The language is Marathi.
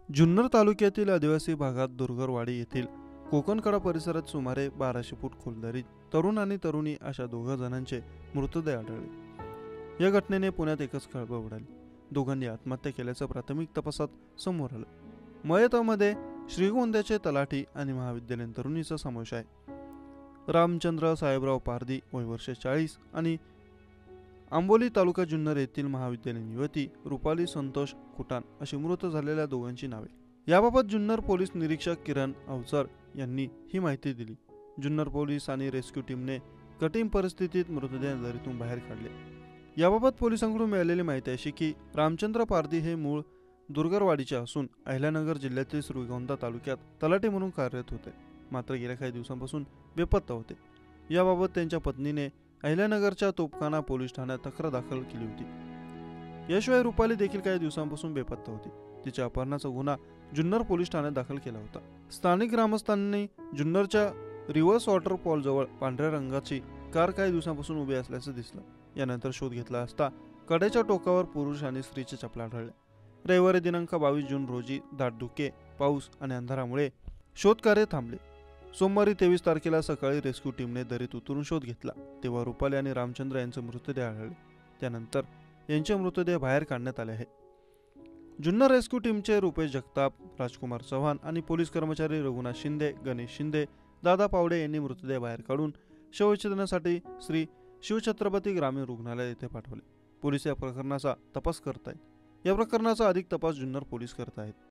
जुन्नर तालुक्यातील आदिवासी भागात दुर्गरवाडी येथील कोकणकडा परिसरात सुमारे 1200 फूट खोल दरीत तरुण आणि तरुणी अशा दोघा जणांचे मृतदेह आढळले। या घटनेने पुण्यात एकच खळबळ उडाली। दोघांनी आत्महत्या केल्याचं प्राथमिक तपासात समोर आलं। मयतामध्ये श्रीगोंद्याचे तलाठी आणि महाविद्यालयीन तरुणीचा समावेश आहे। रामचंद्र साहेबराव पारधी वय वर्ष 40 आणि आंबोली तालुका जुन्नर येथील महाविद्यालयीन युवती रुपाली संतोष कुटान अशी मृत झालेल्या दोघांची नावे। याबाबत जुन्नर पोलीस निरीक्षक किरण अवचर यांनी ही माहिती दिली। जुन्नर पोलीस आणि रेस्क्यू टीमने कठीण परिस्थितीत मृतदेह दरीतून बाहेर काढले। याबाबत पोलिसांकडून मिळालेली माहिती अशी की रामचंद्र पारधी हे मूळ दुर्गरवाडीचे असून अहिल्यानगर जिल्ह्यातील श्रीगोंदा तालुक्यात तलाठी म्हणून कार्यरत होते, मात्र गेल्या काही दिवसांपासून बेपत्ता होते। याबाबत त्यांच्या पत्नीने अहिल्यानगरच्या तोपखाना पोलीस ठाण्यात तक्रार दाखल केली होती। याशिवाय रुपाली देखील काही दिवसांपासून बेपत्ता होती। तिच्या अपहरणाचा गुन्हा जुन्नर पोलीस ठाण्यात दाखल केला होता। स्थानिक ग्रामस्थांनी जुन्नरच्या रिव्हर्स वॉटरफॉल जवळ पांढऱ्या रंगाची कार काही दिवसांपासून उभी असल्याचं दिसलं। यानंतर शोध घेतला असता कडेच्या टोकावर पुरुष आणि स्त्रीच्या चपला आढळल्या। रविवारी दिनांक 22 जून रोजी दाट धुके, पाऊस आणि अंधारामुळे शोधकार्य थांबले। सोमवारी 23 तारखेला सकाळी रेस्क्यू टीमने दरीत उतरून शोध घेतला, तेव्हा रुपाली आणि रामचंद्र यांचे मृतदेह आढळले। त्यानंतर यांचे मृतदेह बाहेर काढण्यात आले आहे। जुन्नर रेस्क्यू टीमचे रुपेश जगताप, राजकुमार चव्हाण आणि पोलीस कर्मचारी रघुनाथ शिंदे, गणेश शिंदे, दादा पावडे यांनी मृतदेह बाहेर काढून शवविच्छेदनासाठी श्री शिवछत्रपती ग्रामीण रुग्णालय येथे पाठवले। पोलीस या प्रकरणाचा तपास करत आहेत। या प्रकरणाचा अधिक तपास जुन्नर पोलीस करत आहेत।